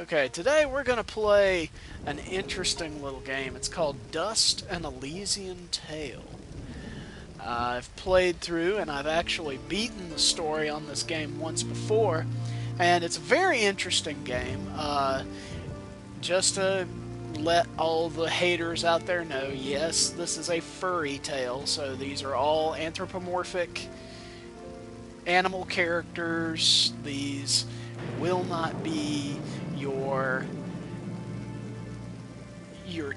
Okay, today we're going to play an interesting little game. It's called Dust: An Elysian Tale. I've played through and I've actually beaten the story on this game once before, and it's a very interesting game. Just to let all the haters out there know, yes, this is a furry tale, so these are all anthropomorphic animal characters. These will not be your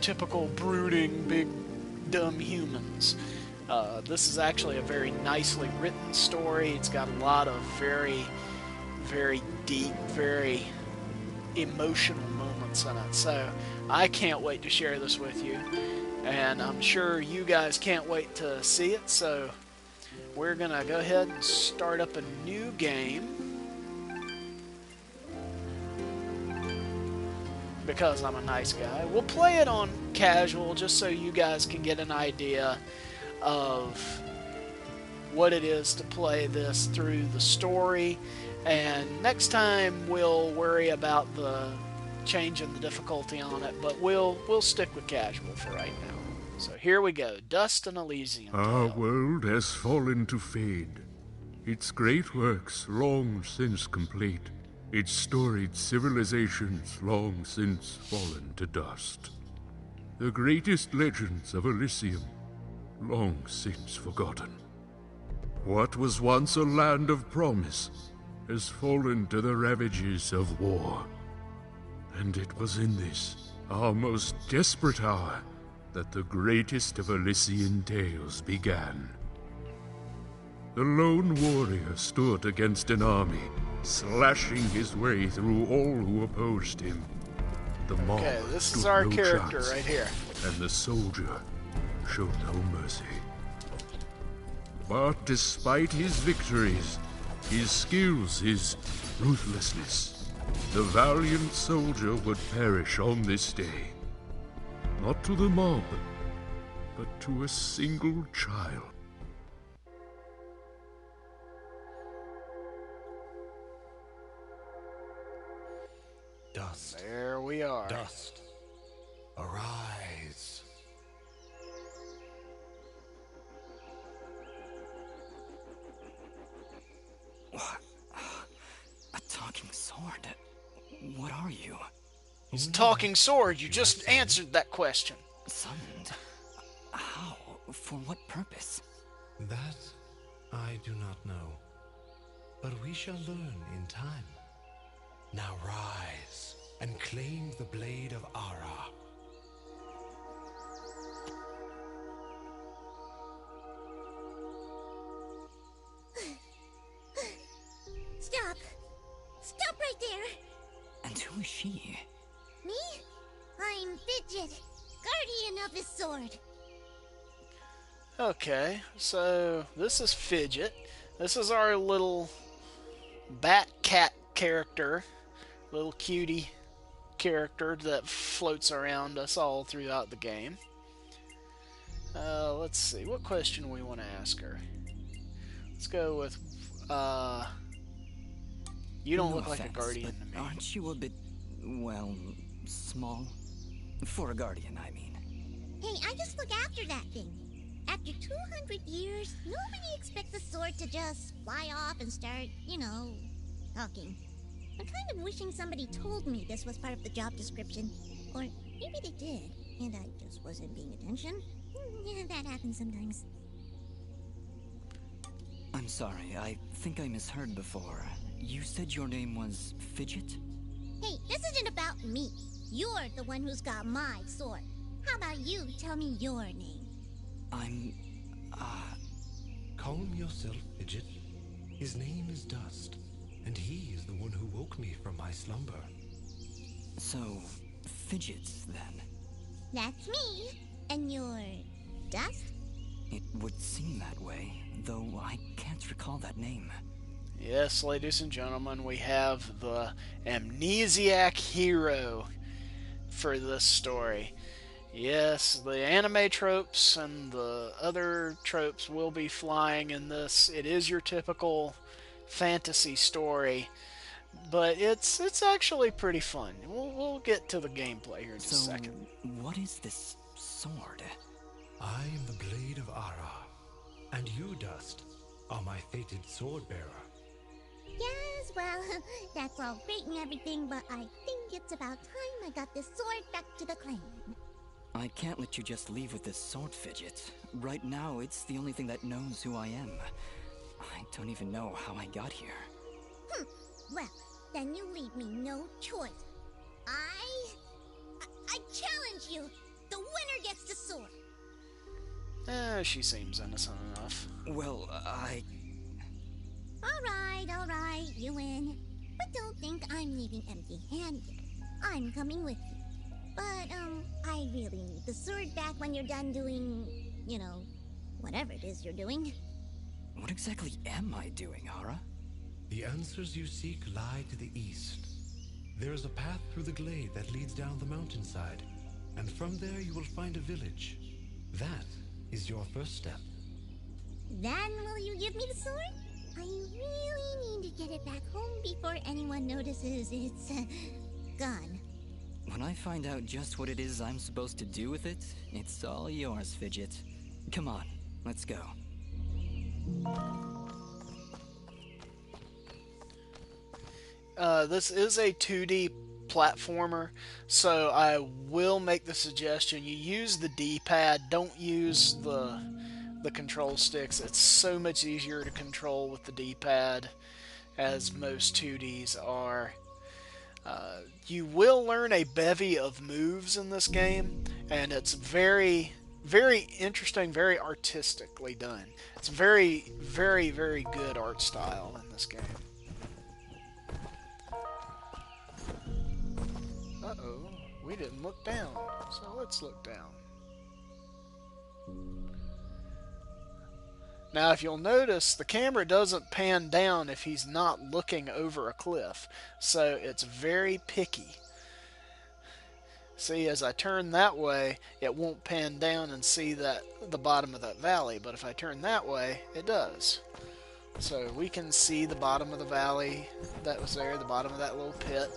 typical brooding big dumb humans. This is actually a very nicely written story. It's got a lot of very, very deep, very emotional moments in it. So I can't wait to share this with you, and I'm sure you guys can't wait to see it. So we're gonna go ahead and start up a new game because I'm a nice guy. We'll play it on casual just so you guys can get an idea of what it is to play this through the story, and next time we'll worry about the change in the difficulty on it, but we'll stick with casual for right now. So here we go. Dust: An Elysian Our Tale. world has fallen to fade, its great works long since complete, its storied civilizations long since fallen to dust. The greatest legends of Elysium long since forgotten. What was once a land of promise has fallen to the ravages of war. And it was in this, our most desperate hour, that the greatest of Elysian tales began. The lone warrior stood against an army, slashing his way through all who opposed him. The mob Okay, this is stood our no character chance, right here. and the soldier showed no mercy. But despite his victories, his skills, his ruthlessness, the valiant soldier would perish on this day. Not to the mob, but to a single child. Dust, There we are. dust, arise. What? A talking sword? What are you? He's a talking sword. You just answered that question. Summoned? How? For what purpose? That I do not know, but we shall learn in time. Now rise and claim the blade of Ara. Stop! Stop right there! And who is she? Me? I'm Fidget, guardian of the sword. Okay, so this is Fidget. This is our little bat cat character, little cutie character that floats around us all throughout the game. Let's see, what question we want to ask her. Let's go with, you don't No look like a offense, guardian but to me. aren't you a bit, well, small? For a guardian, I mean. Hey, I just look after that thing. After 200 years, nobody expects a sword to just fly off and start, talking. I'm kind of wishing somebody told me this was part of the job description. Or maybe they did, and I just wasn't paying attention. Yeah, that happens sometimes. I'm sorry, I think I misheard before. You said your name was Fidget? Hey, this isn't about me. You're the one who's got my sword. How about you tell me your name? I'm... Calm yourself, Fidget. His name is Dust, and he is the one who woke me from my slumber. So, Fidgets, then? That's me. And you're Dust? It would seem that way, though I can't recall that name. Yes, ladies and gentlemen, we have the amnesiac hero for this story. Yes, the anime tropes and the other tropes will be flying in this. It is your typical fantasy story but it's actually pretty fun. We'll get to the gameplay here in just a So, second. what is this sword? I am the blade of Ara, and you, Dust, are my fated sword bearer. Yes, well, that's all great and everything, but I think it's about time I got this sword back to the clan. I can't let you just leave with this sword, Fidget. Right now, it's the only thing that knows who I am. I don't even know how I got here. Well, then you leave me no choice. I challenge you. The winner gets the sword. She seems innocent enough. Well, All right, you win. But don't think I'm leaving empty-handed. I'm coming with you. But, I really need the sword back when you're done doing, whatever it is you're doing. What exactly am I doing, Ara? The answers you seek lie to the east. There is a path through the glade that leads down the mountainside, and from there you will find a village. That is your first step. Then will you give me the sword? I really need to get it back home before anyone notices it's, gone. When I find out just what it is I'm supposed to do with it, it's all yours, Fidget. Come on, let's go. This is a 2D platformer, so I will make the suggestion you use the D-pad, don't use the control sticks. It's so much easier to control with the D-pad, as most 2Ds are. You will learn a bevy of moves in this game, and it's very, very interesting, very artistically done. It's very, very, very good art style in this game. Uh-oh, we didn't look down, so let's look down. Now, if you'll notice, the camera doesn't pan down if he's not looking over a cliff, so it's very picky. See, as I turn that way, it won't pan down and see the bottom of that valley, but if I turn that way, it does. So we can see the bottom of the valley that was there, the bottom of that little pit.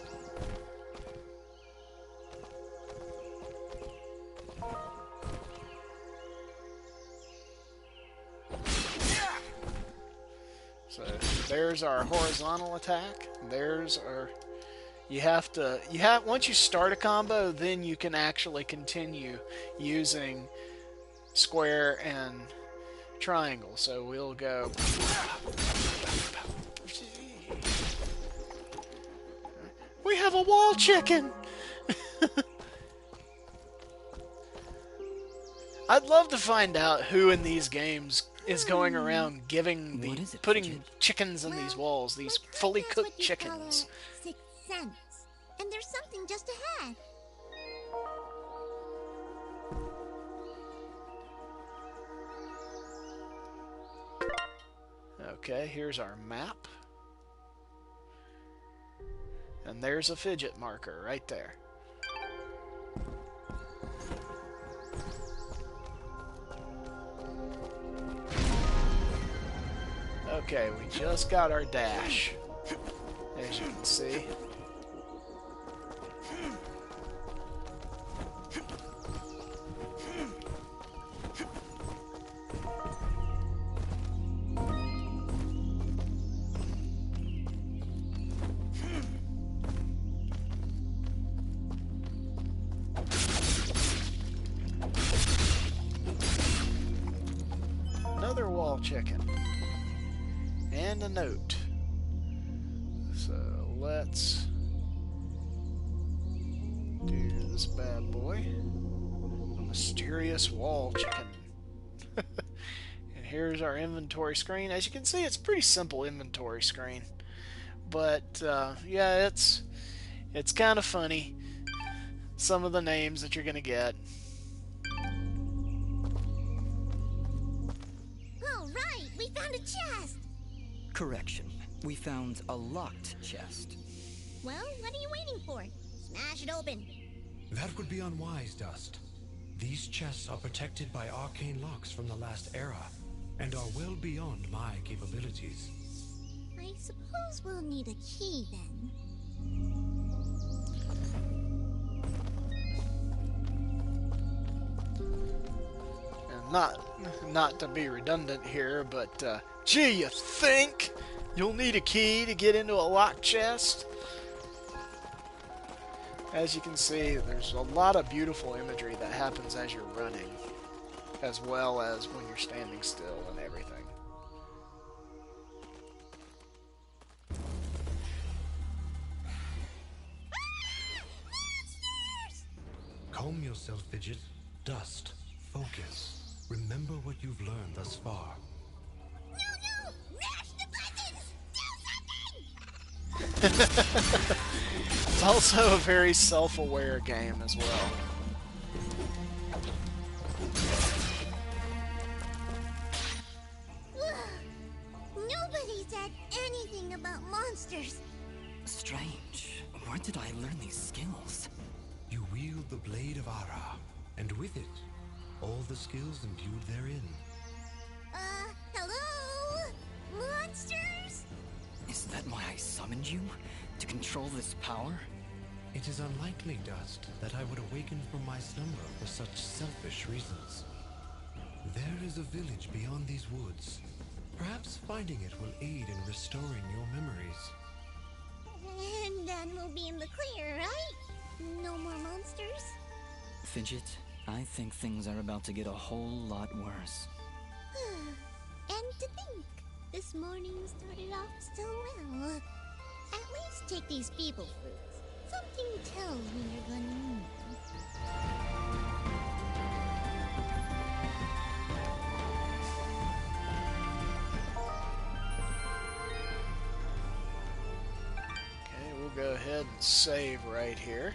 So there's our horizontal attack. There's our. Once you start a combo, then you can actually continue using square and triangle. So we'll go. We have a wall chicken. I'd love to find out who in these games is going around putting chickens in these walls, these fully cooked chickens. 6 cents. And there's something just ahead. Okay, here's our map. And there's a fidget marker right there. Okay, we just got our dash, as you can see. Another wall chicken. And a note. So let's do this bad boy. A mysterious wall chicken. And here's our inventory screen. As you can see, it's a pretty simple inventory screen. But yeah, it's kind of funny. Some of the names that you're gonna get. All right, we found a chest. Correction. We found a locked chest. Well, what are you waiting for? Smash it open. That would be unwise, Dust. These chests are protected by arcane locks from the last era, and are well beyond my capabilities. I suppose we'll need a key then. not to be redundant here, but gee, you think you'll need a key to get into a locked chest? As you can see, there's a lot of beautiful imagery that happens as you're running, as well as when you're standing still and everything. Calm yourself, Fidget. Dust. Focus. Remember what you've learned thus far. No! Mash the buttons! Do something! It's also a very self-aware game as well. Nobody said anything about monsters. Strange. Where did I learn these skills? You wield the Blade of Ara, and with it, all the skills imbued therein. Hello? Monsters? Is that why I summoned you? To control this power? It is unlikely, Dust, that I would awaken from my slumber for such selfish reasons. There is a village beyond these woods. Perhaps finding it will aid in restoring your memories. And then we'll be in the clear, right? No more monsters? Fidget, I think things are about to get a whole lot worse. And to think, this morning started off so well. At least take these feeble fruits. Something tells me you're gonna need them. Okay, we'll go ahead and save right here.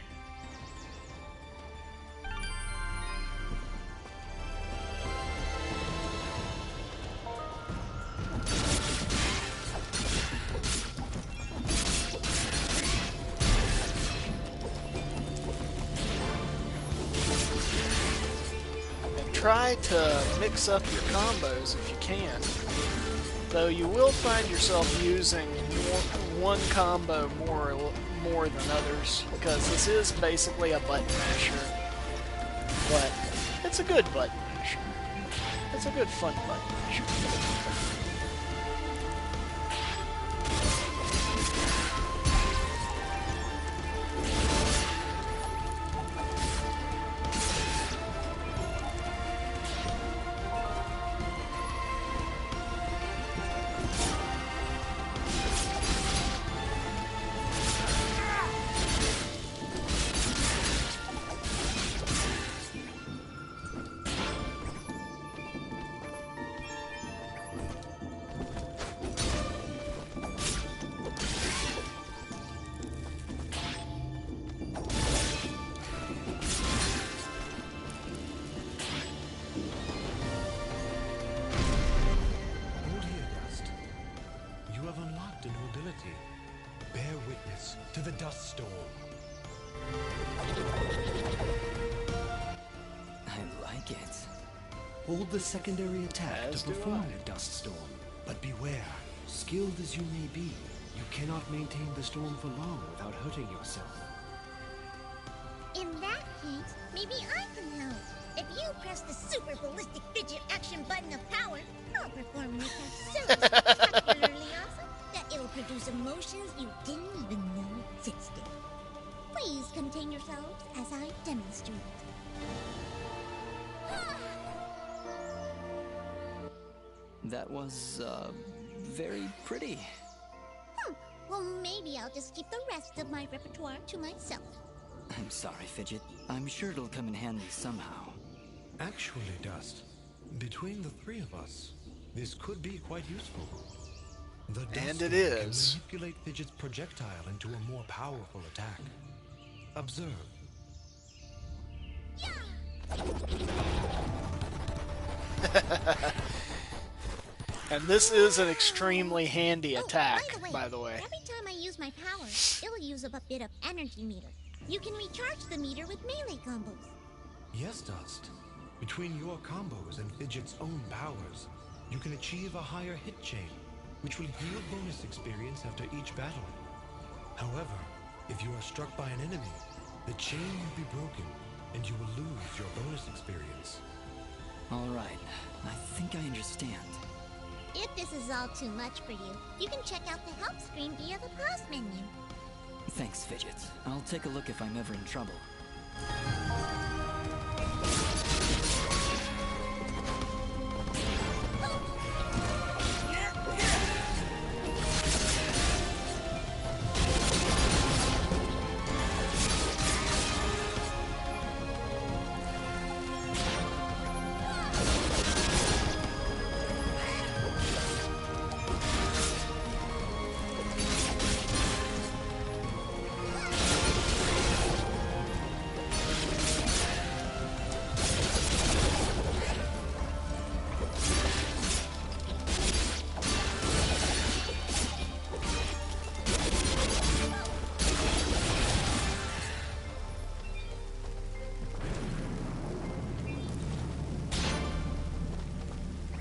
Try to mix up your combos if you can, though you will find yourself using one combo more than others, because this is basically a button masher, but it's a good button masher. It's a good fun button masher. Bear witness to the dust storm. I like it. Hold the secondary attack As to do perform I. the dust storm. But beware, skilled as you may be, you cannot maintain the storm for long without hurting yourself. In that case, maybe I can help. If you press the super ballistic fidget action button of power, I'll perform an attack so spectacularly awesome that it'll produce emotions you didn't even know existed. Please contain yourselves as I demonstrate. That was, very pretty. Well, maybe I'll just keep the rest of my repertoire to myself. I'm sorry, Fidget. I'm sure it'll come in handy somehow. Actually, Dust, between the three of us, this could be quite useful. The And dust it storm can is. manipulate Fidget's projectile into a more powerful attack. Observe. And this is an extremely handy attack, By the way, every time I use my power, it'll use up a bit of energy meter. You can recharge the meter with melee combos. Yes, Dust. Between your combos and Fidget's own powers, you can achieve a higher hit chain, which will yield bonus experience after each battle. However, if you are struck by an enemy, the chain will be broken, and you will lose your bonus experience. Alright, I think I understand. If this is all too much for you, you can check out the help screen via the pause menu. Thanks, Fidget. I'll take a look if I'm ever in trouble.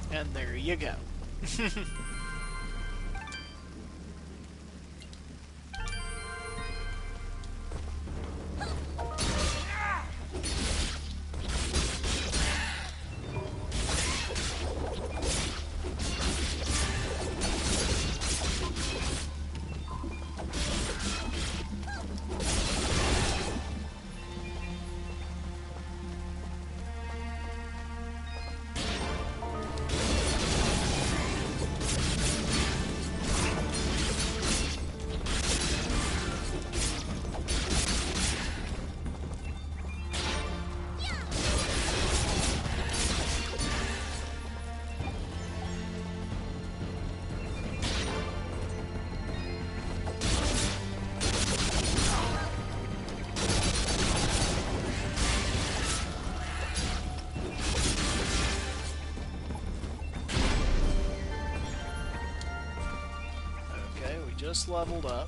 And there you go. Just leveled up.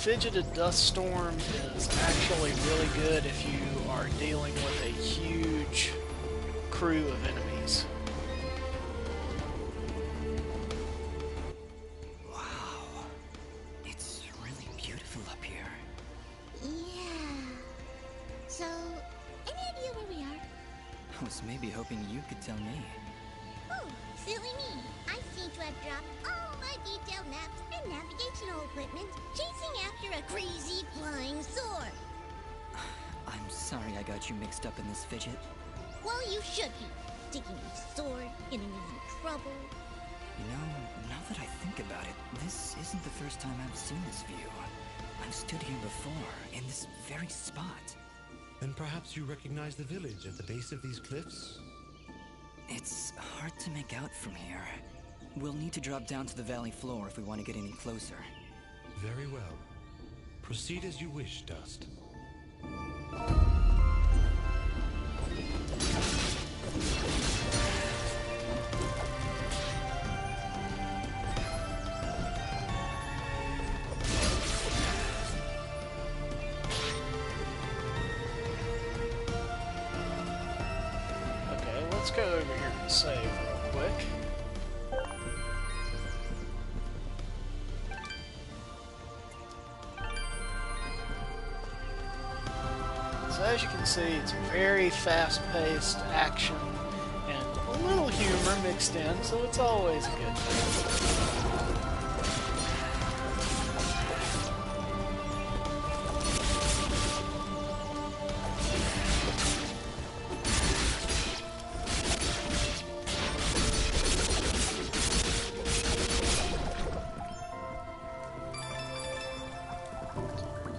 Fidgeted Dust Storm is actually really good if you are dealing with a huge crew of enemies. Wow. It's really beautiful up here. Yeah. So, any idea where we are? I was maybe hoping you could tell me. Oh, silly me. I seem to have dropped all my detailed maps and navigational equipment chasing after a crazy flying sword. I'm sorry I got you mixed up in this, Fidget. Well, you should be. Taking my sword, getting me in trouble. You know, now that I think about it, this isn't the first time I've seen this view. I've stood here before, in this very spot. Then perhaps you recognize the village at the base of these cliffs? It's hard to make out from here. We'll need to drop down to the valley floor if we want to get any closer. Very well. Proceed as you wish, Dust. Okay, let's go over here and save real quick. So as you can see, it's very fast-paced action and a little humor mixed in, so it's always a good thing.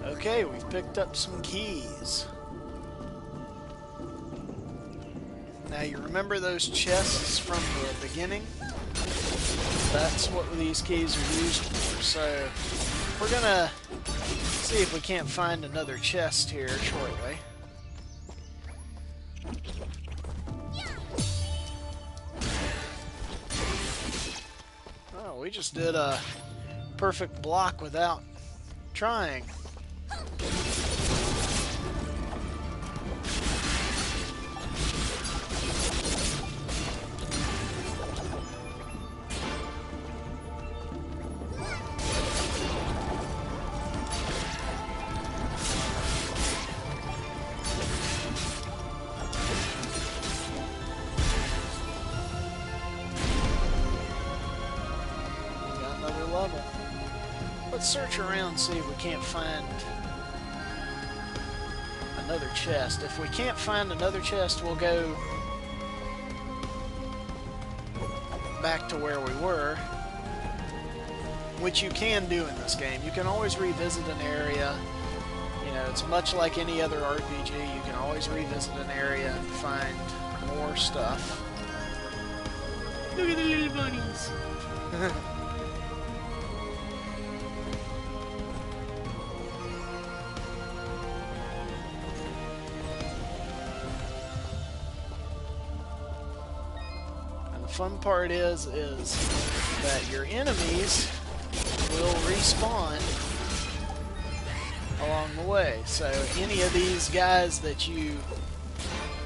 Okay, we've picked up some keys. Now you remember those chests from the beginning? That's what these keys are used for. So we're gonna see if we can't find another chest here shortly. Oh, we just did a perfect block without trying. Let's search around, see if we can't find another chest. If we can't find another chest, we'll go back to where we were, which you can do in this game. You can always revisit an area. You know, it's much like any other RPG. You can always revisit an area and find more stuff. Look at the little bunnies. Fun part is that your enemies will respawn along the way. So any of these guys that you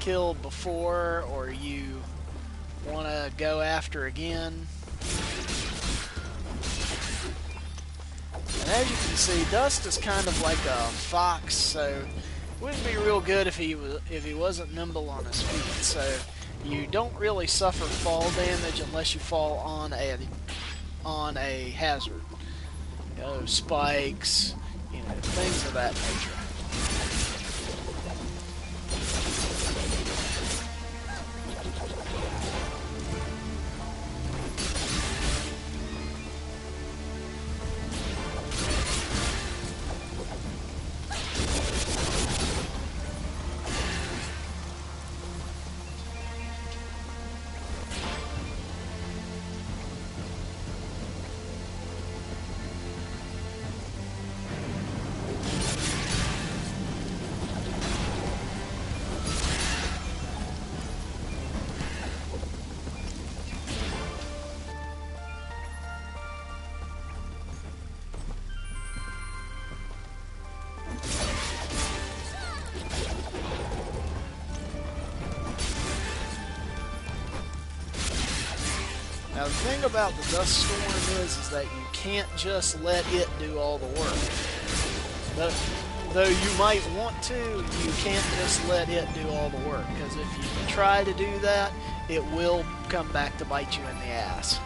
killed before or you want to go after again. And as you can see, Dust is kind of like a fox, so it wouldn't be real good if he wasn't nimble on his feet. So you don't really suffer fall damage unless you fall on a hazard. You know, spikes, you know, things of that nature. Now the thing about the dust storm is that you can't just let it do all the work. Though you might want to, you can't just let it do all the work, because if you try to do that, it will come back to bite you in the ass.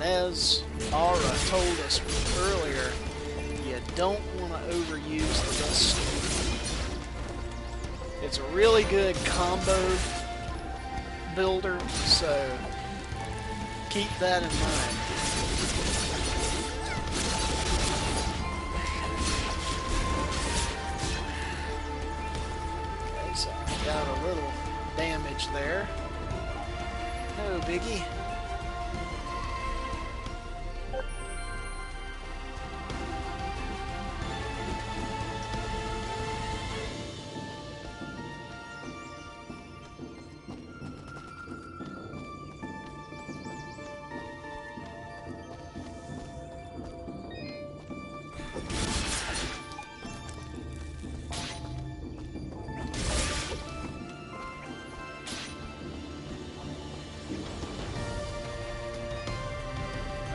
As Aura told us earlier, you don't want to overuse the dust storm. It's a really good combo builder, so keep that in mind. Okay, so I got a little damage there. No biggie.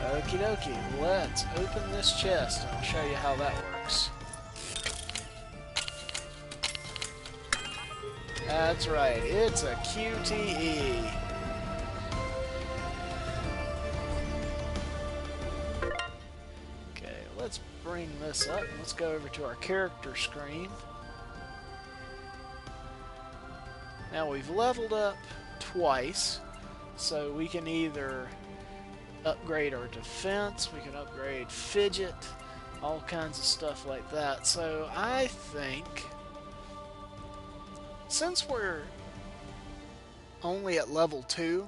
Okie dokie, let's open this chest and I'll show you how that works. That's right, it's a QTE. bring this up. Let's go over to our character screen. Now we've leveled up twice, so we can either upgrade our defense, we can upgrade fidget, all kinds of stuff like that. So I think, since we're only at level 2,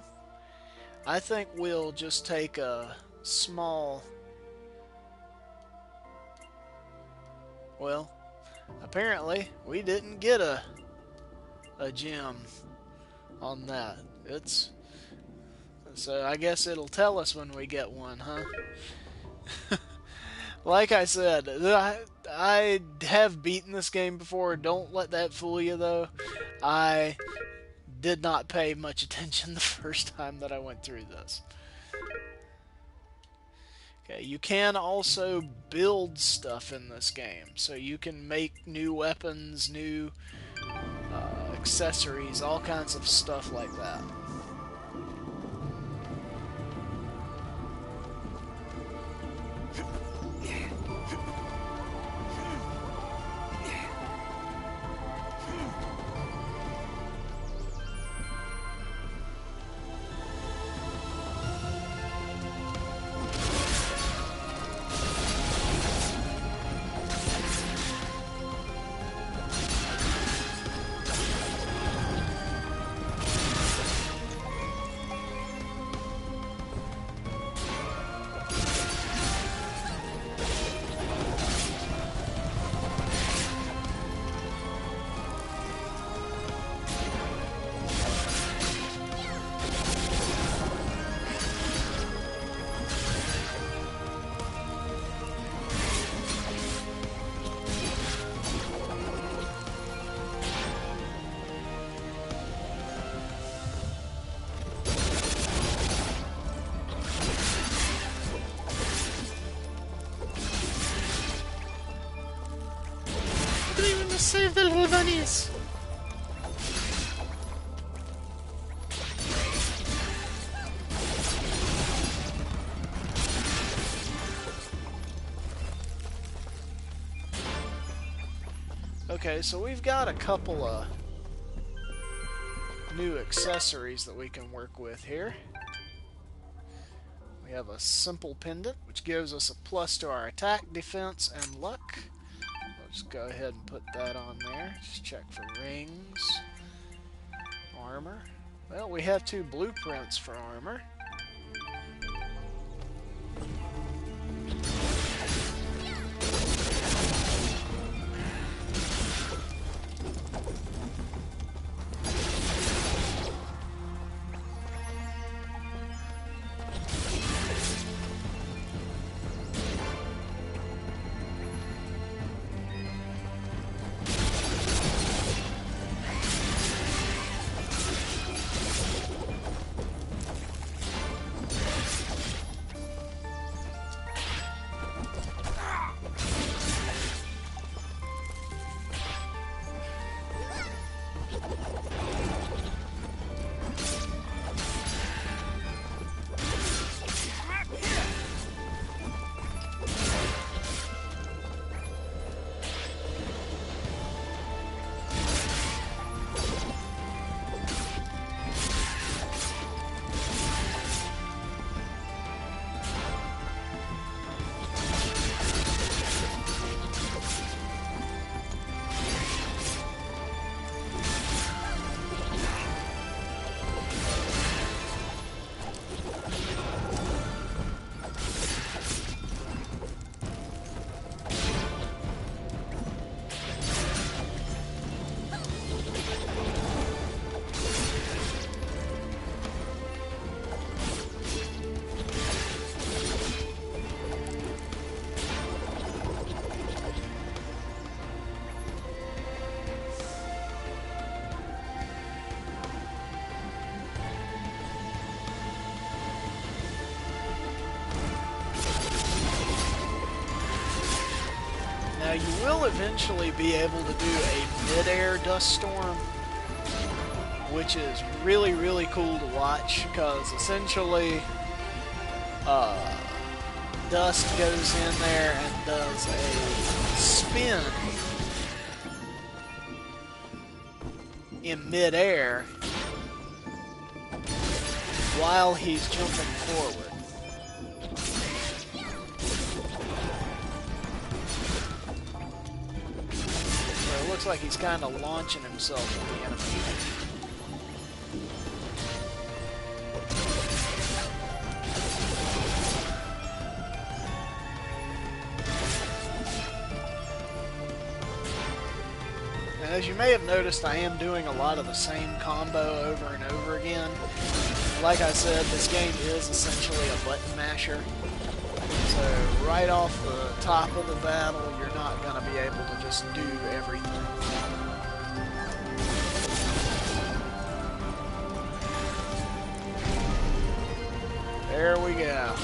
I think we'll just take a small... Well, apparently we didn't get a gem on that. So I guess it'll tell us when we get one, huh? Like I said, I have beaten this game before. Don't let that fool you, though. I did not pay much attention the first time that I went through this. Okay, you can also build stuff in this game. So you can make new weapons, new accessories, all kinds of stuff like that. Save the little bunnies! Okay, so we've got a couple of new accessories that we can work with here. We have a simple pendant, which gives us a plus to our attack, defense, and luck. Let's go ahead and put that on there. Just check for rings. Armor. Well, we have 2 blueprints for armor. Now you will eventually be able to do a mid-air dust storm, which is really, really cool to watch, because essentially Dust goes in there and does a spin in midair while he's jumping forward. So it looks like he's kind of launching himself at the enemy. As you may have noticed, I am doing a lot of the same combo over and over again. Like I said, this game is essentially a button masher. So right off the top of the battle, you're not going to be able to just do everything. There we go.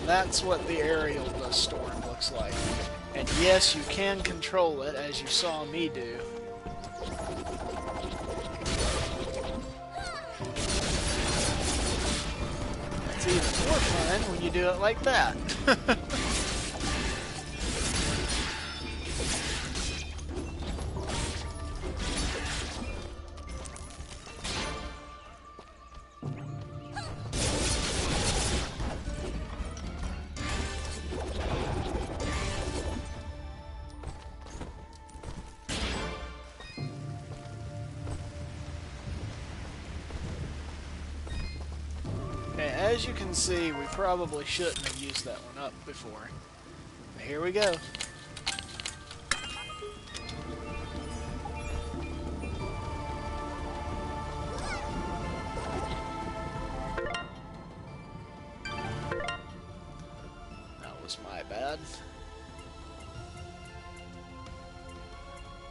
That's what the aerial dust storm looks like. And yes, you can control it, as you saw me do. It's even more fun when you do it like that. As you can see, we probably shouldn't have used that one up before. But here we go. That was my bad.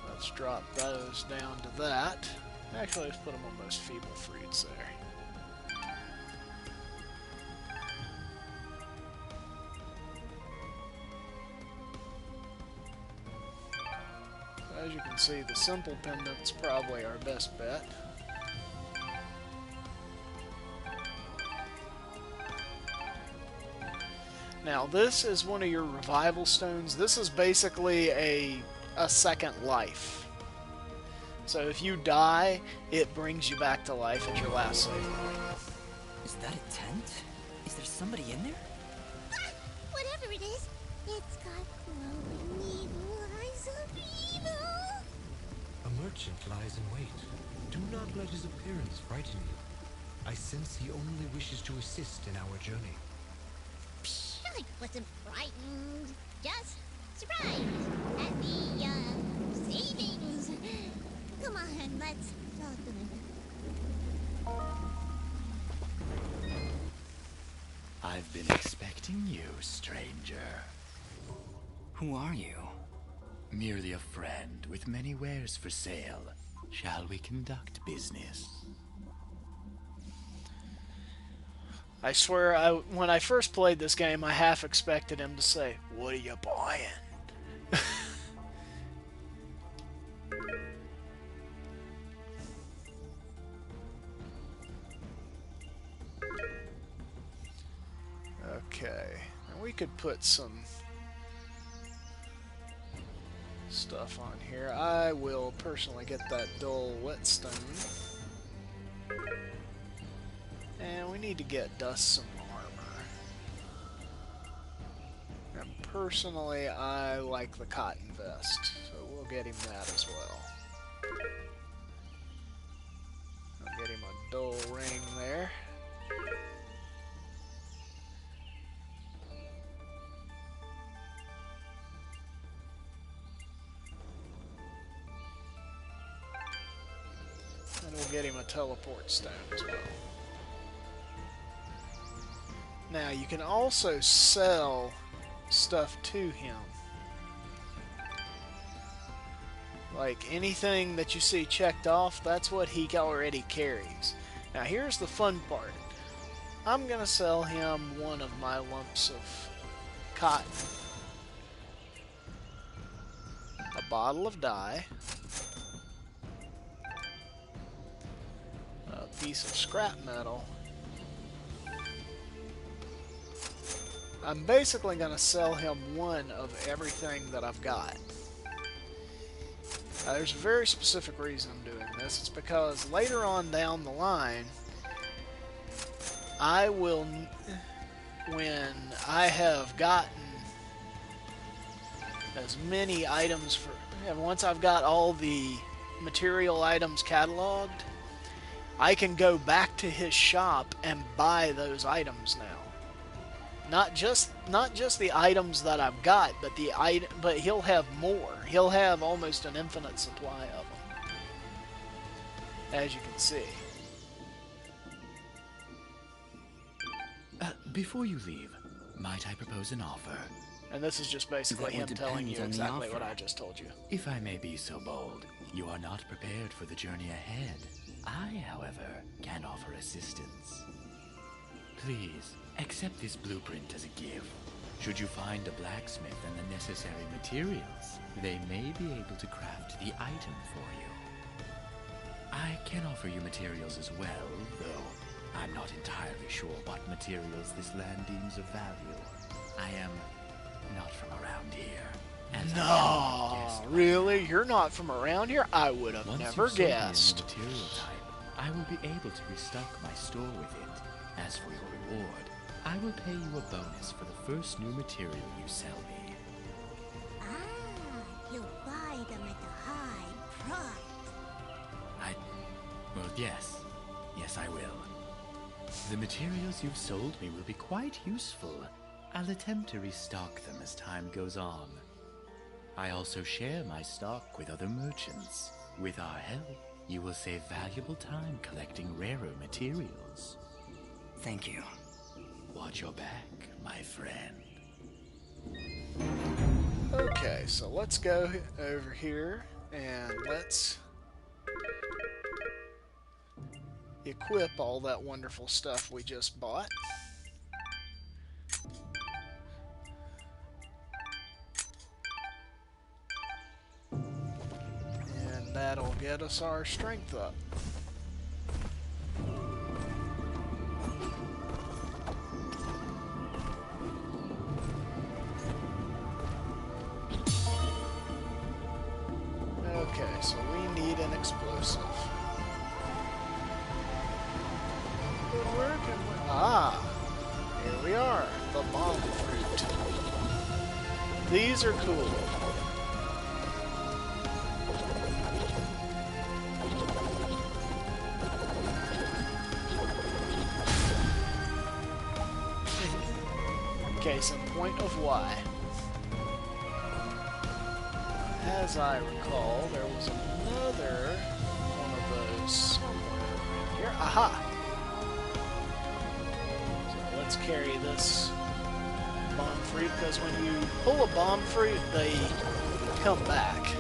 Let's drop those down to that. Actually, let's put them on most feeble fruits there. As you can see, the simple pendant's probably our best bet. Now, this is one of your revival stones. This is basically a second life. So if you die, it brings you back to life at your last save point. Is that a tent? Is there somebody in there? Whatever it is, it's got glowing evil eyes of evil. A merchant lies in wait. Do not let his appearance frighten you. I sense he only wishes to assist in our journey. Psh, I wasn't frightened. Just surprised at the, savings. Come on, let's talk to him. I've been expecting you, stranger. Who are you? Merely a friend with many wares for sale. Shall we conduct business? I swear, when I first played this game, I half expected him to say, "What are you buying?" Okay, and we could put some stuff on here. I will personally get that dull whetstone. And we need to get Dust some armor. And personally, I like the cotton vest, so we'll get him that as well. I'll get him a dull ring there. And we'll get him a teleport stone as well. Now, you can also sell stuff to him. Like, anything that you see checked off, that's what he already carries. Now, here's the fun part. I'm going to sell him one of my lumps of cotton. A bottle of dye. piece of scrap metal. I'm basically going to sell him one of everything that I've got. There's a very specific reason I'm doing this. It's because later on down the line, I will, when I have gotten as many items for, and once I've got all the material items cataloged, I can go back to his shop and buy those items now. Not just the items that I've got, but he'll have more. He'll have almost an infinite supply of them, as you can see. Before you leave, might I propose an offer? And this is just basically That would him telling you depend on the exactly offer. what I just told you. If I may be so bold, you are not prepared for the journey ahead. I, however, can offer assistance. Please, accept this blueprint as a gift. Should you find a blacksmith and the necessary materials, they may be able to craft the item for you. I can offer you materials as well, though I'm not entirely sure what materials this land deems of value. I am not from around here. As I No, cannot guess really? You're not from around here? I would have Once never you've sold me a new guessed. material type, I will be able to restock my store with it. As for your reward, I will pay you a bonus for the first new material you sell me. Ah, you'll buy them at a high price. Well, yes. Yes, I will. The materials you've sold me will be quite useful. I'll attempt to restock them as time goes on. I also share my stock with other merchants. With our help, you will save valuable time collecting rarer materials. Thank you. Watch your back, my friend. Okay, so let's go over here and let's equip all that wonderful stuff we just bought. And that'll get us our strength up. Okay, so we need an explosive. But where can we... Ah! Here we are, the bomb fruit. These are cool. Case in point of why. As I recall, there was another one of those somewhere around here. Aha! So let's carry this bomb fruit, because when you pull a bomb fruit, they come back.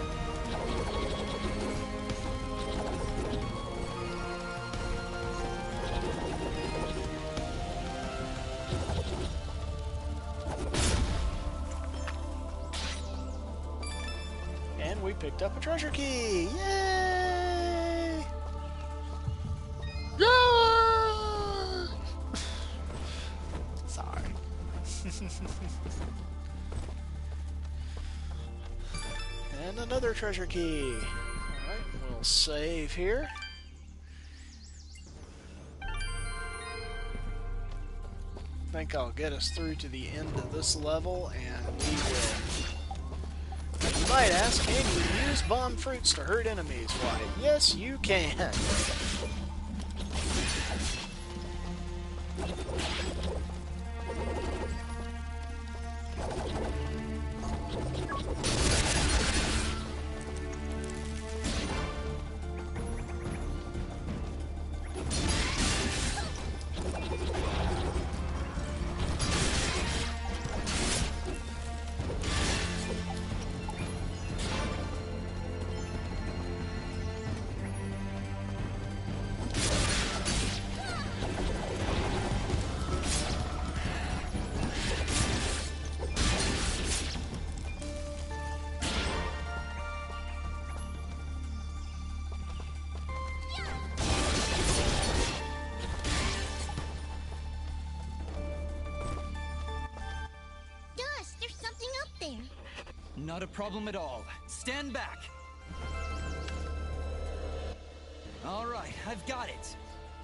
And we picked up a treasure key! Yay! Yeah! Sorry. And another treasure key. Alright, we'll save here. I think I'll get us through to the end of this level, and we will. You might ask, can you use bomb fruits to hurt enemies? Why, yes, you can. Not a problem at all. Stand back! All right, I've got it.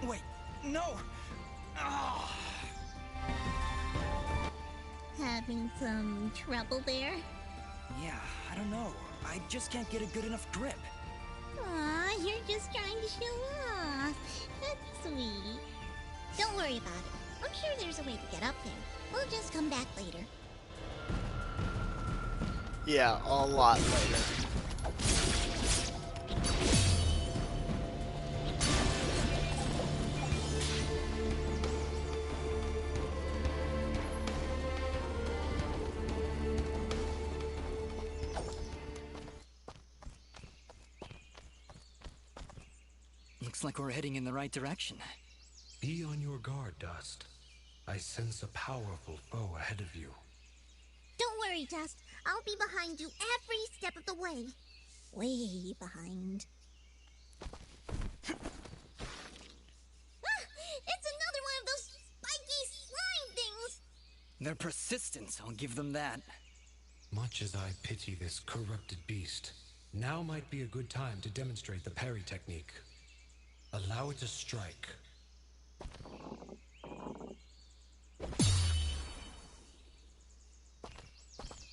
Wait, no! Ah. Having some trouble there? Yeah, I don't know. I just can't get a good enough grip. Aw, you're just trying to show off. That's sweet. Don't worry about it. I'm sure there's a way to get up there. We'll just come back later. Yeah, a lot later. Looks like we're heading in the right direction. Be on your guard, Dust. I sense a powerful foe ahead of you. Don't worry, Dust. I'll be behind you every step of the way. Way behind. It's another one of those spiky slime things! Their persistence, I'll give them that. Much as I pity this corrupted beast, now might be a good time to demonstrate the parry technique. Allow it to strike.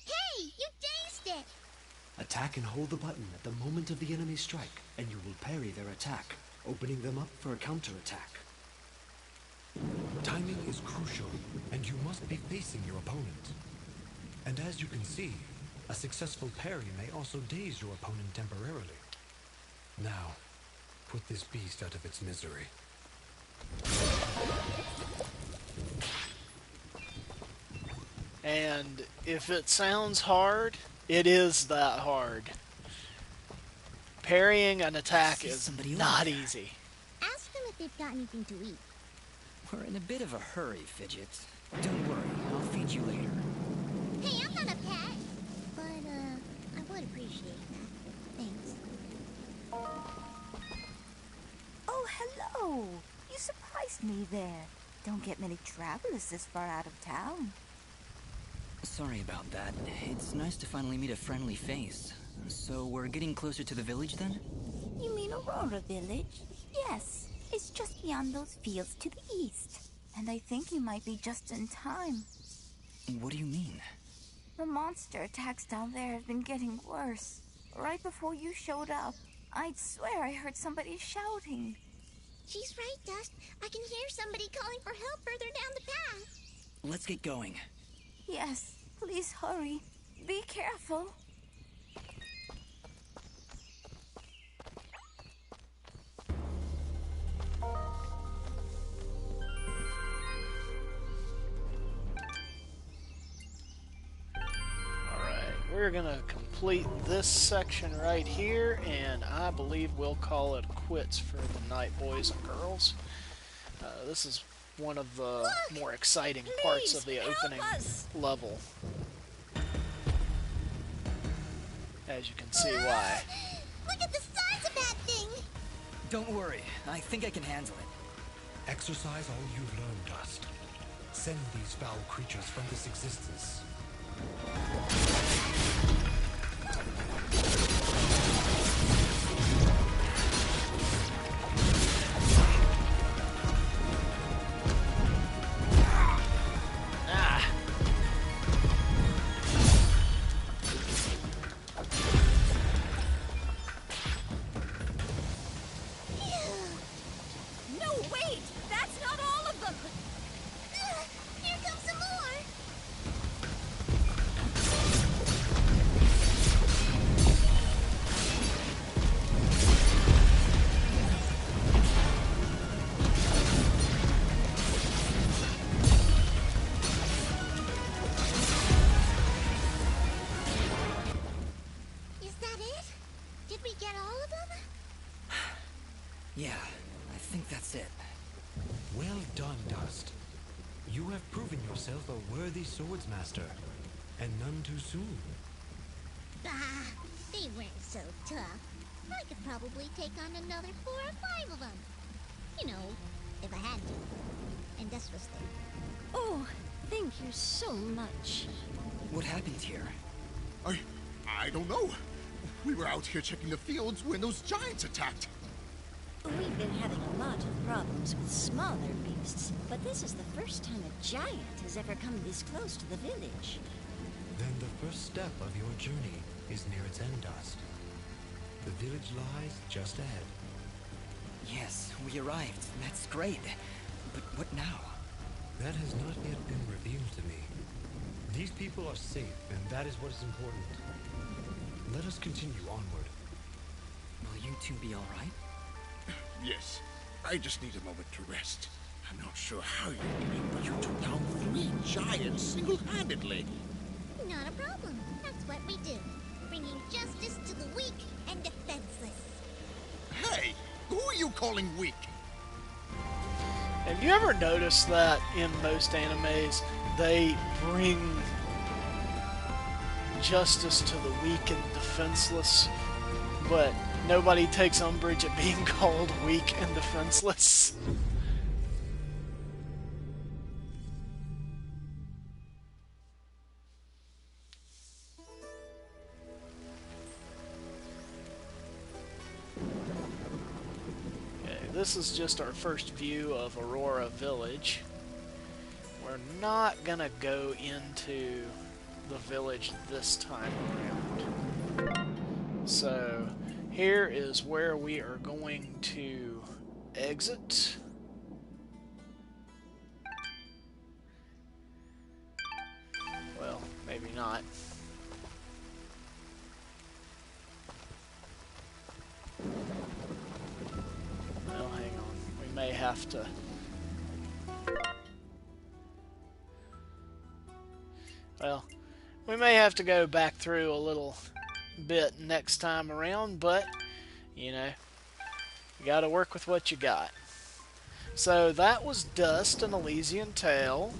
Hey, you dazed it! Attack and hold the button at the moment of the enemy's strike, and you will parry their attack, opening them up for a counterattack. Timing is crucial, and you must be facing your opponent. And as you can see, a successful parry may also daze your opponent temporarily. Now, put this beast out of its misery. And if it sounds hard, it is that hard. Parrying an attack is not easy. Ask them if they've got anything to eat. We're in a bit of a hurry, Fidget. Don't worry, I'll feed you later. Hey, I'm not a pet! But, I would appreciate that. Thanks. Oh, hello! You surprised me there. Don't get many travelers this far out of town. Sorry about that. It's nice to finally meet a friendly face. So we're getting closer to the village then? You mean Aurora Village? Yes, it's just beyond those fields to the east. And I think you might be just in time. What do you mean? The monster attacks down there have been getting worse. Right before you showed up, I'd swear I heard somebody shouting. She's right, Dust. I can hear somebody calling for help further down the path. Let's get going. Yes, please hurry. Be careful. We're gonna complete this section right here, and I believe we'll call it quits for the night, boys and girls. This is one of the more exciting parts of the opening level. As you can see why. Look at the size of that thing! Don't worry, I think I can handle it. Exercise all you've learned, Dust. Send these foul creatures from this existence. No, wait! That's not all of them! Here comes some more! Is that it? Did we get all of them? Yeah, I think that's it. Well done, Dust. You have proven yourself a worthy swordsmaster, and none too soon. Bah, they weren't so tough. I could probably take on another 4 or 5 of them. You know, if I had to. And Dust was there. Oh, thank you so much. What happened here? I don't know. We were out here checking the fields when those giants attacked. We've been having a lot of problems with smaller beasts, but this is the first time a giant has ever come this close to the village. Then the first step of your journey is near its end, Dust. The village lies just ahead. Yes, we arrived. That's great. But what now? That has not yet been revealed to me. These people are safe, and that is what is important. Let us continue onward. Will you two be all right? Yes, I just need a moment to rest. I'm not sure how you did it, but you took down 3 giants single-handedly. Not a problem. That's what we do. Bringing justice to the weak and defenseless. Hey, who are you calling weak? Have you ever noticed that in most animes, they bring justice to the weak and defenseless, but nobody takes umbrage at being called weak and defenseless? This is just our first view of Aurora Village. We're not gonna go into the village this time around. So here is where we are going to exit. Well, maybe not. Well, hang on. We may have to... Well, we may have to go back through a little bit next time around, but, you know, you gotta work with what you got. So that was Dust, an Elysian Tale.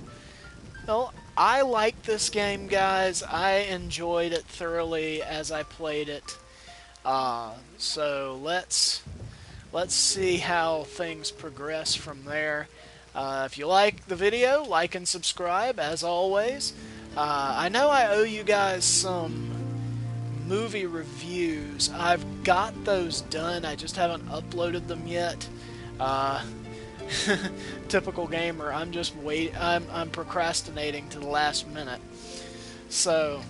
Well, I like this game, guys. I enjoyed it thoroughly as I played it. So let's see how things progress from there. If you like the video, like and subscribe, as always. I know I owe you guys some movie reviews. I've got those done, I just haven't uploaded them yet. Typical gamer, I'm just I'm procrastinating to the last minute. So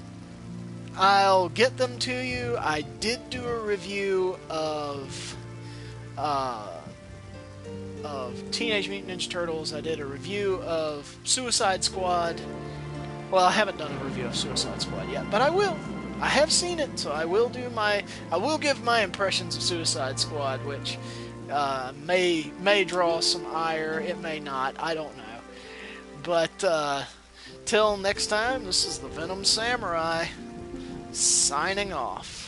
I'll get them to you. I did do a review of Teenage Mutant Ninja Turtles. I did a review of Suicide Squad. Well, I haven't done a review of Suicide Squad yet, but I will. I have seen it, so I will give my impressions of Suicide Squad, which may draw some ire. It may not. I don't know. But till next time, this is the Venomsamurai signing off.